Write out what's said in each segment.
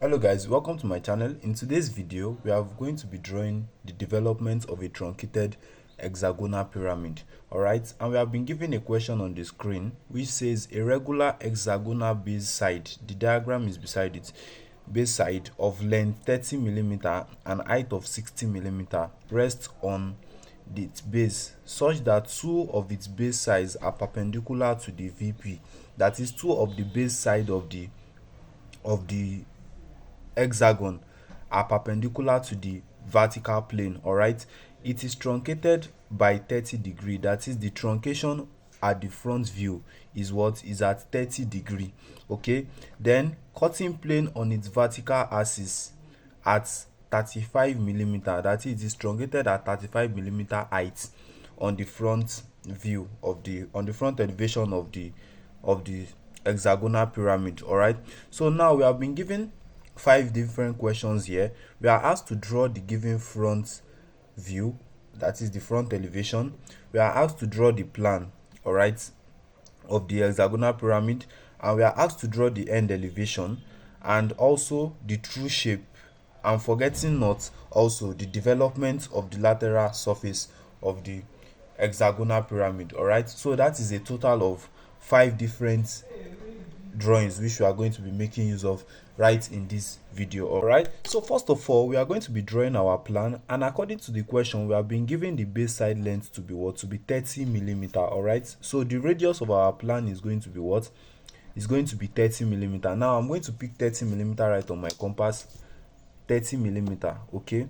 Hello guys, welcome to my channel. In today's video we are going to be drawing the development of a truncated hexagonal pyramid. Alright, and we have been given a question on the screen which says a regular hexagonal base side, the diagram is beside it, base side of length 30 mm and height of 60 mm rests on its base such that two of its base sides are perpendicular to the VP. That is, two of the base side of the hexagon are perpendicular to the vertical plane. All right, it is truncated by 30 degree. That is, the truncation at the front view is what is at 30 degree. Okay, then cutting plane on its vertical axis at 35 mm. That is, it is truncated at 35 mm height on the front view of the front elevation of the hexagonal pyramid. All right, so now we have been given 5 different questions here. We are asked to draw the given front view, that is the front elevation. We are asked to draw the plan, all right, of the hexagonal pyramid, and we are asked to draw the end elevation and also the true shape, and forgetting not also the development of the lateral surface of the hexagonal pyramid. All right, so that is a total of 5 different drawings which we are going to be making use of right in this video. All right, so first of all we are going to be drawing our plan, and according to the question we have been given the base side length to be what? To be 30 mm. All right, so the radius of our plan is going to be what? Is going to be 30 mm. Now I'm going to pick 30 mm right on my compass, 30 mm. Okay,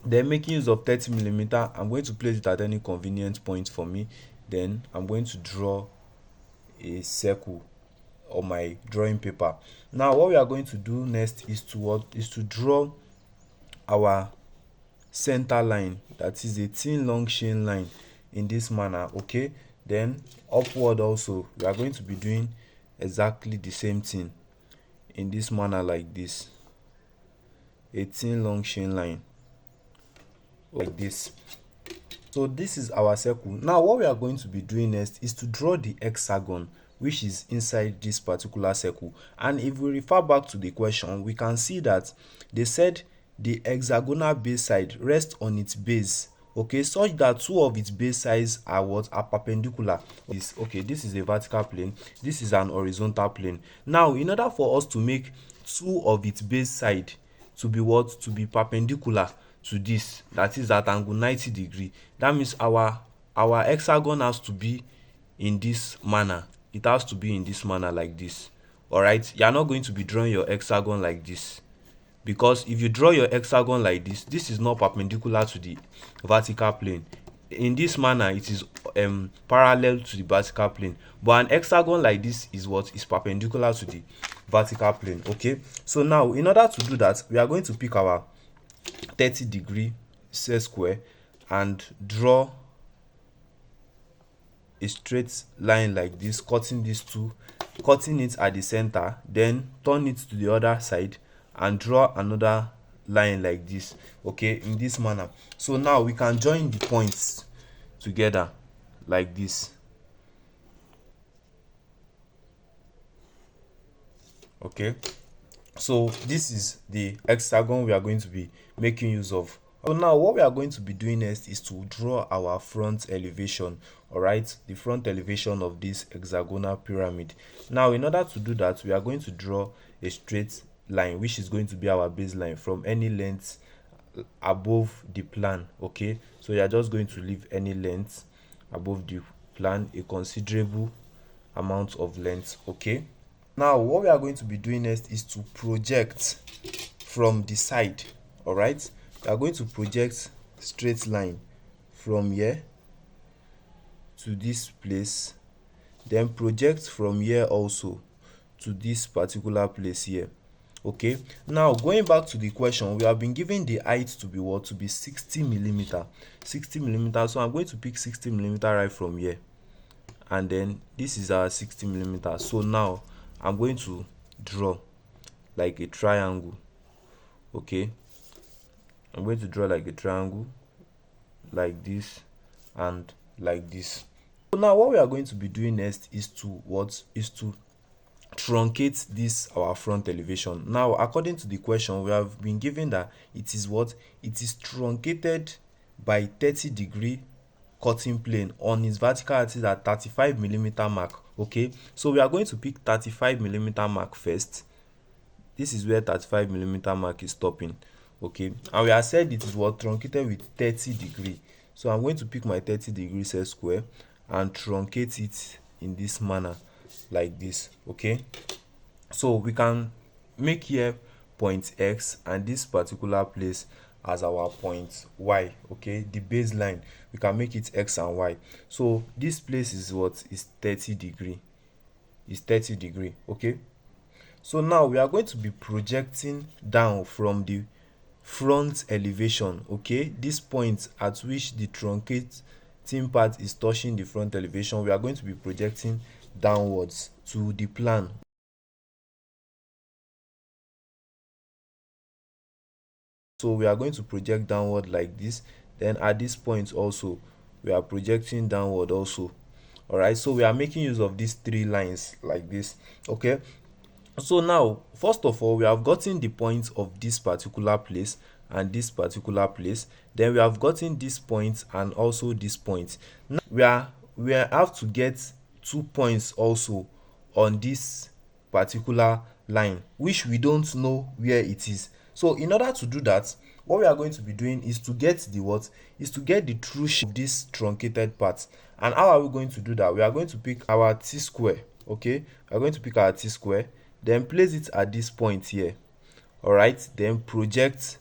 then making use of 30 mm, I'm going to place it at any convenient point for me. Then I'm going to draw a circle on my drawing paper. Now what we are going to do next is to draw our center line, that is a thin long chain line in this manner. Okay, then upward also we are going to be doing exactly the same thing in this manner, like this, a thin long chain line like this. So this is our circle. Now what we are going to be doing next is to draw the hexagon which is inside this particular circle. And if we refer back to the question, we can see that they said the hexagonal base side rests on its base, okay, such that two of its base sides are what? Are perpendicular. Okay, this is a vertical plane, this is an horizontal plane. Now in order for us to make two of its base side to be what? To be perpendicular to this, that is at angle 90 degree, that means our hexagon has to be in this manner. It has to be in this manner, like this. All right, you are not going to be drawing your hexagon like this, because if you draw your hexagon like this is not perpendicular to the vertical plane. In this manner it is parallel to the vertical plane, but an hexagon like this is what? Is perpendicular to the vertical plane. Okay, so now in order to do that, we are going to pick our 30 degree set square and draw a straight line like this, cutting it at the center, then turn it to the other side and draw another line like this. Okay, in this manner. So now we can join the points together like this. Okay, so this is the hexagon we are going to be making use of. So now what we are going to be doing next is to draw our front elevation. All right, the front elevation of this hexagonal pyramid. Now in order to do that, we are going to draw a straight line which is going to be our baseline from any length above the plan. Okay, so you are just going to leave any length above the plan, a considerable amount of length. Okay, now what we are going to be doing next is to project from the side. All right, we are going to project straight line from here to this place, then project from here also to this particular place here. Okay, now going back to the question, we have been given the height to be what? To be 60 mm. 60 mm. So I'm going to pick 60 mm right from here, and then this is our 60 mm. So now I'm going to draw like a triangle. Okay, I'm going to draw like a triangle like this and like this. So now what we are going to be doing next is to truncate this our front elevation. Now according to the question, we have been given that it is what? It is truncated by 30-degree cutting plane on its vertical axis at 35mm mark. Okay, so we are going to pick 35mm mark first. This is where 35mm mark is stopping. Okay, and we have said it is what? Truncated with 30-degree. So I'm going to pick my 30-degree set square and truncate it in this manner, like this. Okay, so we can make here point X and this particular place as our point Y. Okay, the baseline, we can make it X and Y. So this place is what? Is 30-degree. Is 30-degree. Okay, so now we are going to be projecting down from the front elevation. Okay, this point at which the truncating part is touching the front elevation, we are going to be projecting downwards to the plan. So we are going to project downward like this. Then at this point also, we are projecting downward also. All right, so we are making use of these three lines like this. Okay, so now first of all, we have gotten the point of this particular place and this particular place. Then we have gotten this point and also this point. Now we have to get 2 points also on this particular line, which we don't know where it is. So in order to do that, what we are going to be doing is to get the what? Is to get the true shape of this truncated part. And how are we going to do that? We are going to pick our t square. Okay, we are going to pick our t square, then place it at this point here. All right, then project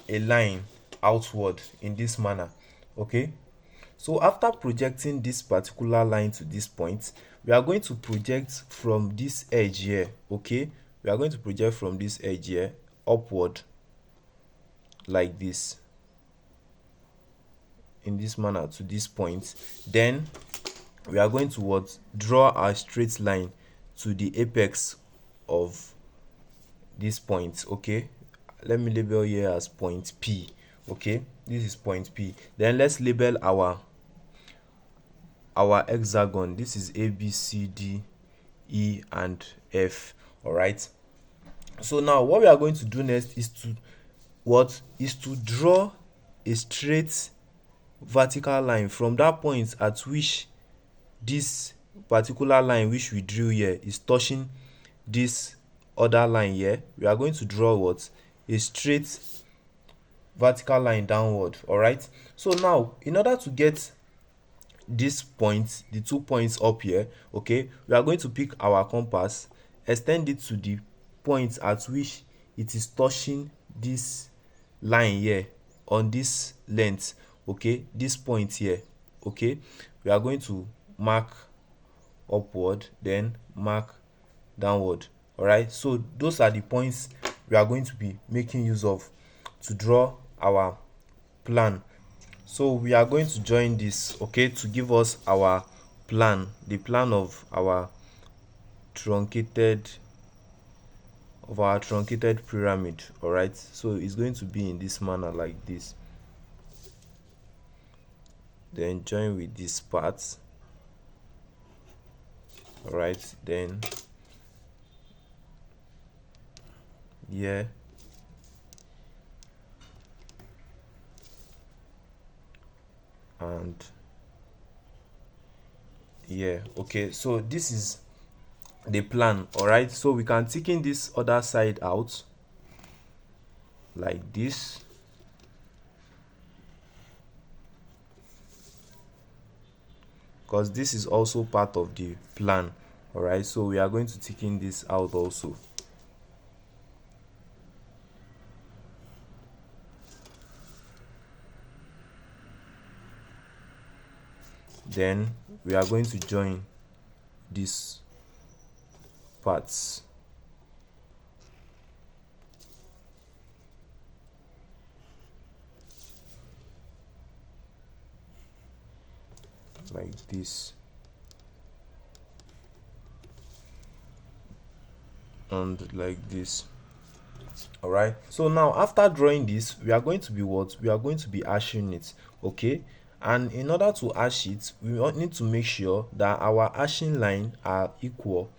a line outward in this manner. Okay, so after projecting this particular line to this point, we are going to project from this edge here. Okay, we are going to project from this edge here upward like this, in this manner to this point. Then we are going to what? Draw a straight line to the apex of this point. Okay, let me label here as point P. Okay, this is point P. Then let's label our hexagon. This is A, B, C, D, E and F. All right, so now what we are going to do next is to draw a straight vertical line from that point at which this particular line which we drew here is touching this other line here. We are going to draw what? A straight vertical line downward. All right, so now in order to get this point, the 2 points up here, okay, we are going to pick our compass, extend it to the point at which it is touching this line here on this length. Okay, this point here. Okay, we are going to mark upward, then mark downward. All right, so those are the points we are going to be making use of to draw our plan. So we are going to join this, okay, to give us our plan, the plan of our truncated pyramid. All right, so it's going to be in this manner like this. Then join with this part. All right, then yeah, and yeah. Okay, so this is the plan. All right, so we can thicken this other side out like this. Because this is also part of the plan. All right, so we are going to thicken this out also. Then we are going to join these parts. Like this. And like this. All right, so now after drawing this, we are going to be what? We are going to be hashing it. Okay, and in order to hash it, we need to make sure that our hashing line are equal.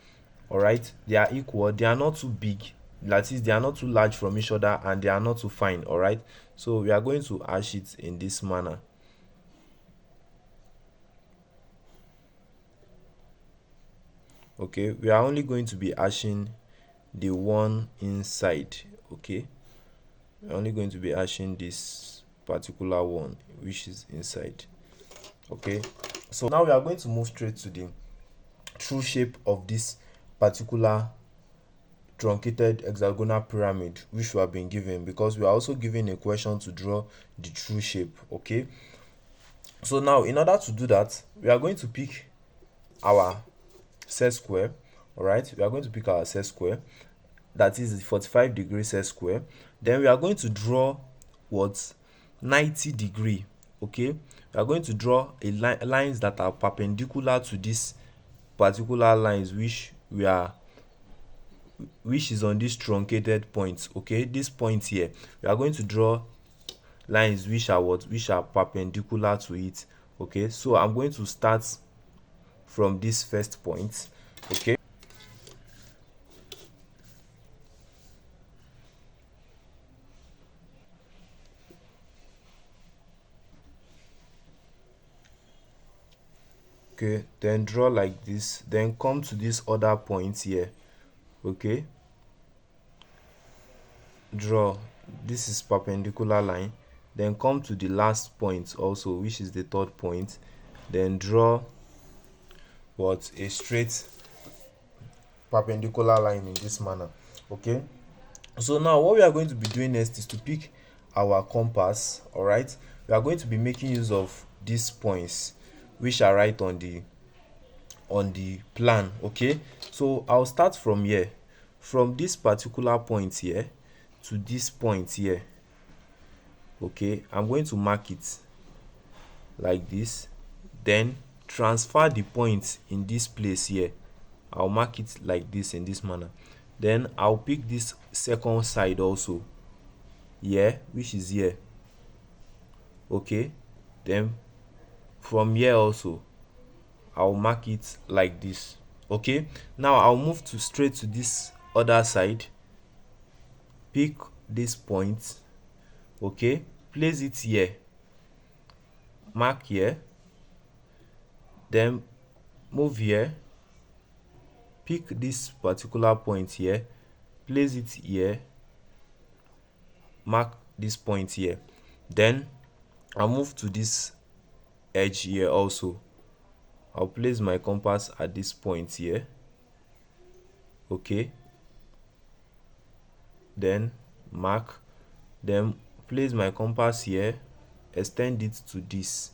all right, they are equal, they are not too big, that is, they are not too large from each other, and they are not too fine. All right, so we are going to hash it in this manner. Okay, we are only going to be hashing the one inside. Okay, we're only going to be hashing this particular one which is inside. Okay, so now we are going to move straight to the true shape of this particular truncated hexagonal pyramid which we have been given, because we are also given a question to draw the true shape. Okay, so now in order to do that, we are going to pick our set square. All right, we are going to pick our set square, that is the 45-degree set square. Then we are going to draw what 90-degree. Okay, we are going to draw a lines that are perpendicular to this particular lines which is on this truncated point. Okay, this point here, we are going to draw lines which are perpendicular to it. Okay, so I'm going to start from this first point. Okay, then draw like this, then come to this other point here. Okay, draw, this is perpendicular line, then come to the last point also, which is the third point, then draw what a straight perpendicular line in this manner. Okay, so now what we are going to be doing next is to pick our compass. All right, we are going to be making use of these points which are right on the plan. Okay, so I'll start from here, from this particular point here to this point here. Okay, I'm going to mark it like this, then transfer the point in this place here. I'll mark it like this in this manner. Then I'll pick this second side also here, which is here. Okay, then from here also I'll mark it like this. Okay, now I'll move to straight to this other side, pick this point. Okay, place it here, mark here, then move here, pick this particular point here, place it here, mark this point here, then I'll move to this edge here also. I'll place my compass at this point here. Okay, then mark, then place my compass here, extend it to this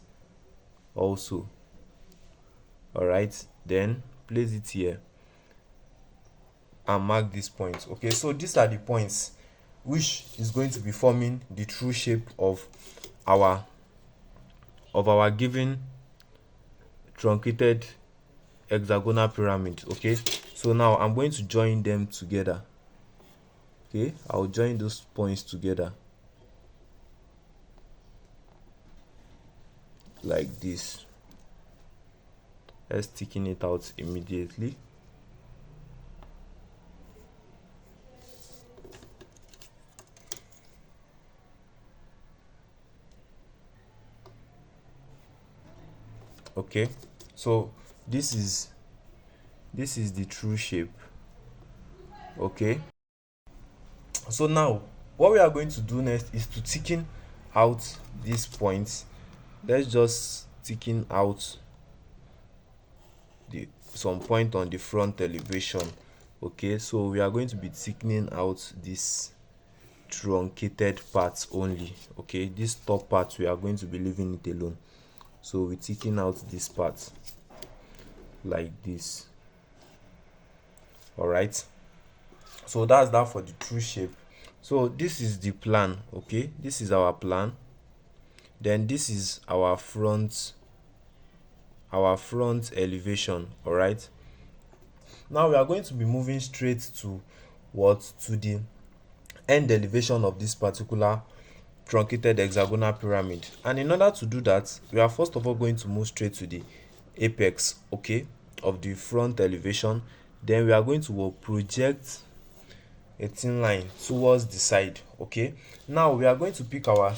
also. All right, then place it here and mark this point. Okay, so these are the points which is going to be forming the true shape of our given truncated hexagonal pyramid. Okay, so now I'm going to join them together. Okay, I'll join those points together like this. Let's thicken it out immediately. Okay, so this is the true shape. Okay, so now what we are going to do next is to thicken out these points. Let's just thicken out some point on the front elevation. Okay, so we are going to be thickening out this truncated parts only. Okay, this top part we are going to be leaving it alone. So we thicken out this part like this. All right, so that's that for the true shape. So this is the plan. Okay, this is our plan, then this is our front elevation. All right, now we are going to be moving straight to the end elevation of this particular truncated hexagonal pyramid. And in order to do that, we are first of all going to move straight to the apex, okay, of the front elevation. then we are going to project a thin line towards the side. Okay, now we are going to pick our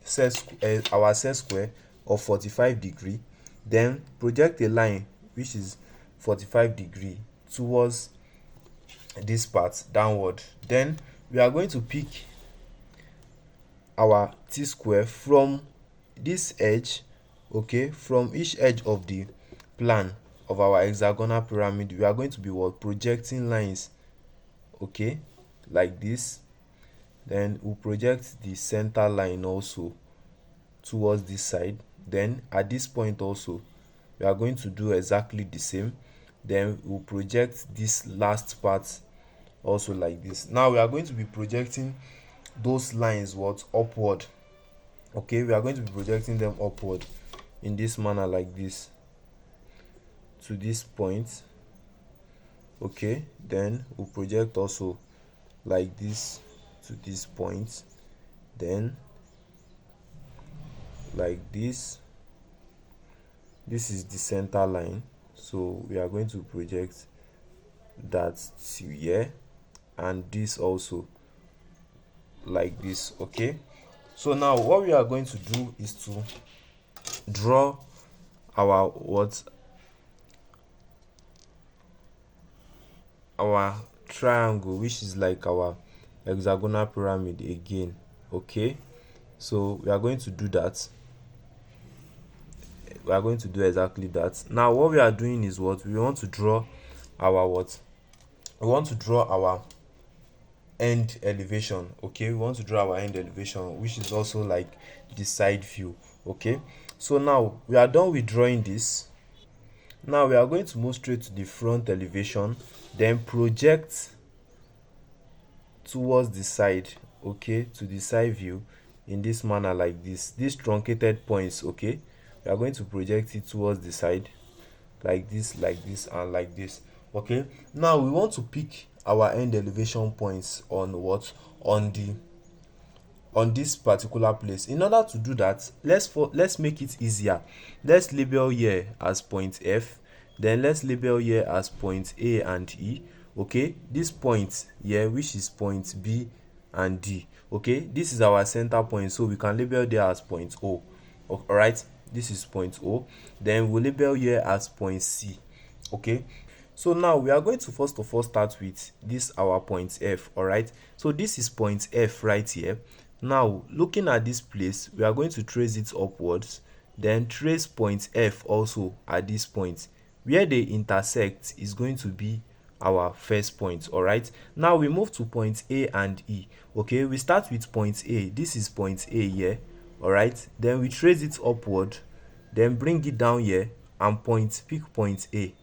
set square of 45 degree, then project a line which is 45 degree towards this part downward. Then we are going to pick our t square from this edge, okay, from each edge of the plan of our hexagonal pyramid. We are going to be projecting lines, okay, like this. Then we'll project the center line also towards this side. Then at this point also we are going to do exactly the same. Then we'll project this last part also like this. Now we are going to be projecting those lines upward. Okay, we are going to be projecting them upward in this manner like this to this point. Okay, then we'll project also like this to this point, then like this. This is the center line, so we are going to project that to here, and this also like this. Okay, so now what we are going to do is to draw our triangle, which is like our hexagonal pyramid again. Okay, so we are going to do that. We are going to do exactly that. Now what we are doing is we want to draw our we want to draw our end elevation. Okay, we want to draw our end elevation, which is also like the side view. Okay, so now we are done with drawing this. Now we are going to move straight to the front elevation, then project towards the side, okay, to the side view in this manner like this. These truncated points, okay, we are going to project it towards the side like this, and like this. Okay, now we want to pick our end elevation points on on this particular place. In order to do that, let's make it easier. Let's label here as point F, then let's label here as point A and E. Okay, this point here, which is point B and D. Okay, this is our center point, so we can label there as point O. All right, this is point O. Then we'll label here as point C. Okay, so now we are going to first of all start with this our point F. All right, so this is point F right here. Now looking at this place, we are going to trace it upwards, then trace point F also at this point. Where they intersect is going to be our first point. All right, now we move to point A and E. Okay, we start with point A. This is point A here. All right, then we trace it upward, then bring it down here and pick point A.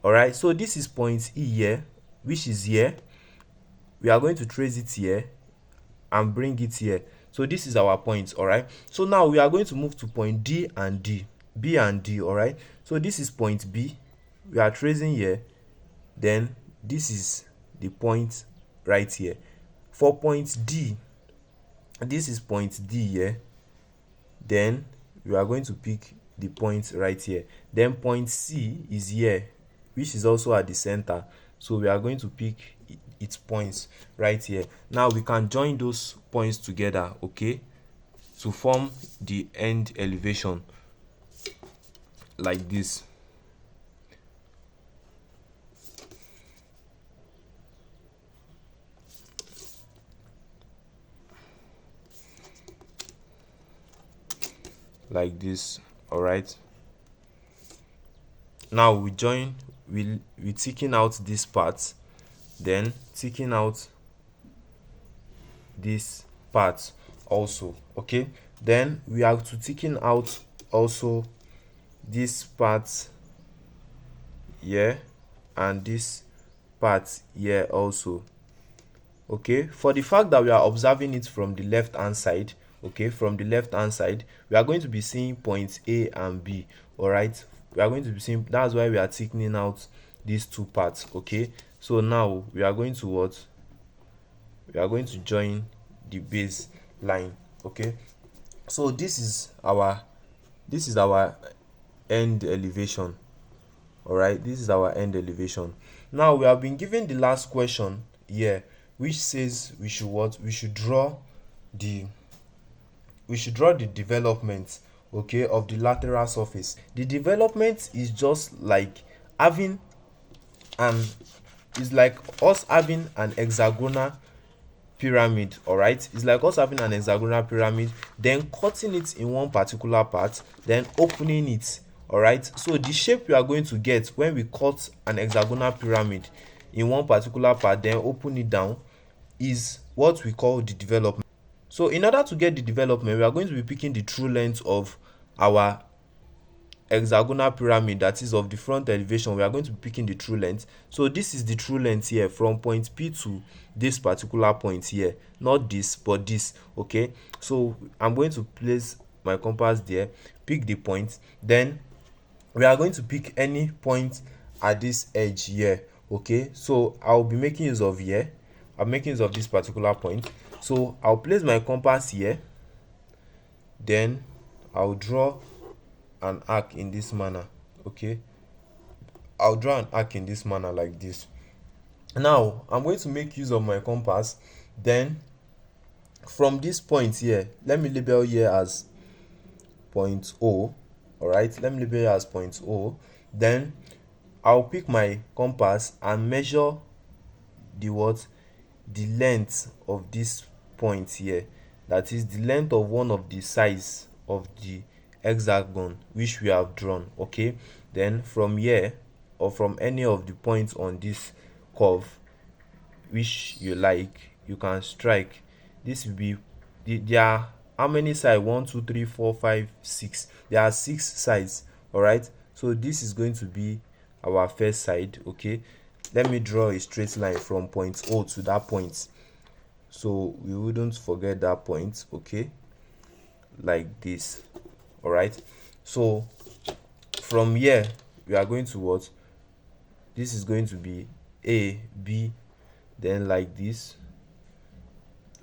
All right, so this is point E here, which is here. We are going to trace it here and bring it here. So this is our point. All right, so now we are going to move to point D and D, B and D. All right, so this is point B. We are tracing here, then this is the point right here. For point D, this is point D here, then we are going to pick the point right here. Then point C is here, which is also at the center, so we are going to pick its points right here. Now we can join those points together, okay, to form the end elevation like this. Like this. All right, now we taking out this part, then taking out this part also. Okay, then we have to taking out also this part here and this part here also. Okay, for the fact that we are observing it from the left hand side, okay, from the left hand side, we are going to be seeing points A and B. All right, we are going to be seeing, that's why we are taking out these two parts. Okay, so now we are going to we are going to join the base line. Okay, so this is our end elevation. All right, this is our end elevation. Now we have been given the last question here, which says we should what? We should draw the development, okay, of the lateral surface. The development is just like having an is like us having an hexagonal pyramid. All right, it's like us having an hexagonal pyramid, then cutting it in one particular part, then opening it. All right, so the shape we are going to get when we cut an hexagonal pyramid in one particular part, then open it down, is what we call the development. So in order to get the development, we are going to be picking the true length of our hexagonal pyramid, that is of the front elevation. We are going to be picking the true length. So this is the true length here from point P to this particular point here, not this but this. Okay, so I'm going to place my compass there, pick the point, then we are going to pick any point at this edge here. Okay, so I'll be making use of here, I'm making use of this particular point. So I'll place my compass here, then I'll draw an arc in this manner. Okay, I'll draw an arc in this manner like this. Now I'm going to make use of my compass, then from this point here, let me label here as point O. All right, let me label here as point O. Then I'll pick my compass and measure the what? The length of this point here, that is the length of one of the sides of the hexagon which we have drawn. Okay, then from here, or from any of the points on this curve which you like, you can strike. This will be there are how many sides? 1 2 3 4 5 6. There are 6 sides. All right, so this is going to be our first side. Okay, let me draw a straight line from point O to that point, so we wouldn't forget that point. Okay, like this. All right, so from here we are going to what? This is going to be A, B, then like this,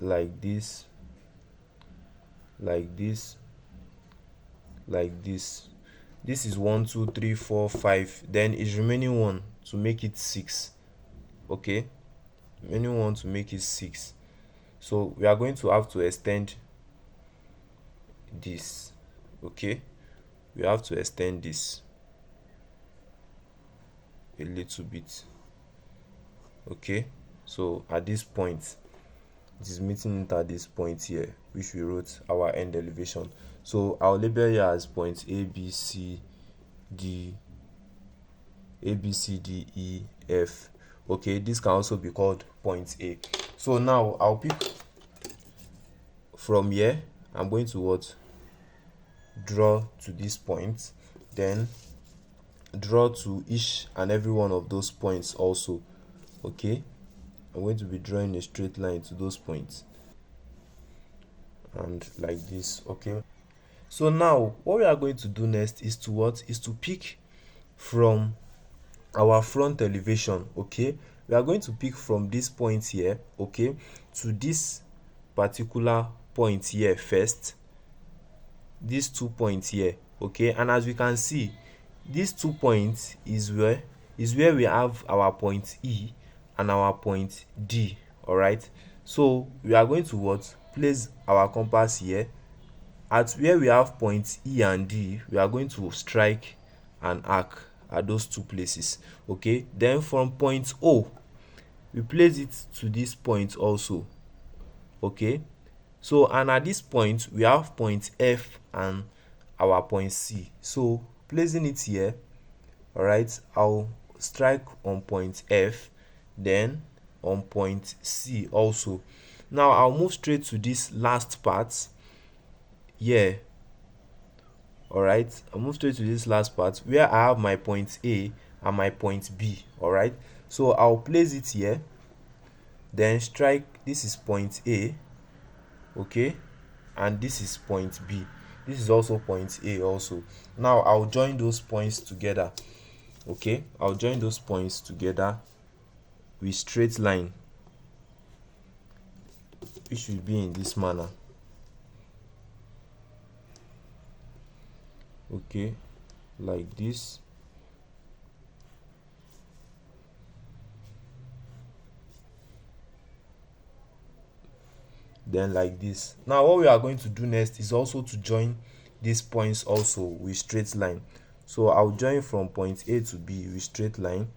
like this, like this, like this. This is 1 2 3 4 5, then is remaining one to make it 6. Okay, remaining one to make it 6. So we are going to have to extend this. Okay, we have to extend this a little bit. Okay, so at this point, it is meeting it at this point here, which we wrote our end elevation. So I'll label here as point A B C D, A B C D E F. Okay, this can also be called point A. So now I'll pick from here, I'm going to what? Draw to this point, then draw to each and every one of those points also. Okay, I'm going to be drawing a straight line to those points, and like this. Okay, so now what we are going to do next is to what? Is to pick from our front elevation. Okay, we are going to pick from this point here, okay, to this particular point here first, these 2 points here. Okay, and as we can see, these 2 points is where we have our point E and our point D. All right, so we are going to what? Place our compass here at where we have point E and D. We are going to strike an arc at those 2 places. Okay, then from point O, we place it to this point also. Okay, so and at this point we have point F and our point C. So placing it here, all right, I'll strike on point F, then on point C also. Now I'll move straight to this last part here. All right, I'll move straight to this last part where I have my point A and my point B. All right, so I'll place it here, then strike. This is point A. Okay, and this is point B. This is also point A also. Now I'll join those points together. Okay, I'll join those points together with straight line, which should be in this manner. Okay, like this. then like this. Now what we are going to do next is also to join these points also with straight line. So I'll join from point A to B with straight line,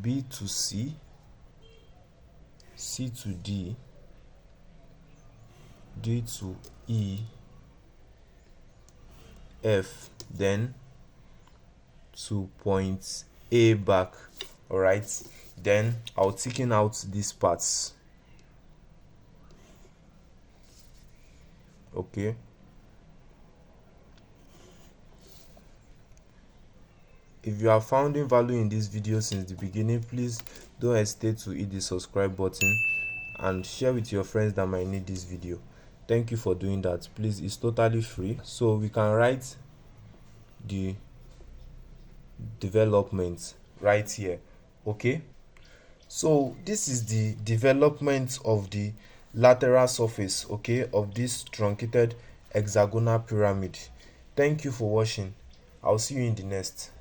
B to C, C to D, D to E, F, then to point A back. All right, then I'll thicken out these parts. Okay, if you have found value in this video since the beginning, please don't hesitate to hit the subscribe button and share with your friends that might need this video. Thank you for doing that. Please, it's totally free. So we can write the development right here. Okay, so this is the development of the lateral surface, okay, of this truncated hexagonal pyramid. Thank you for watching. I'll see you in the next.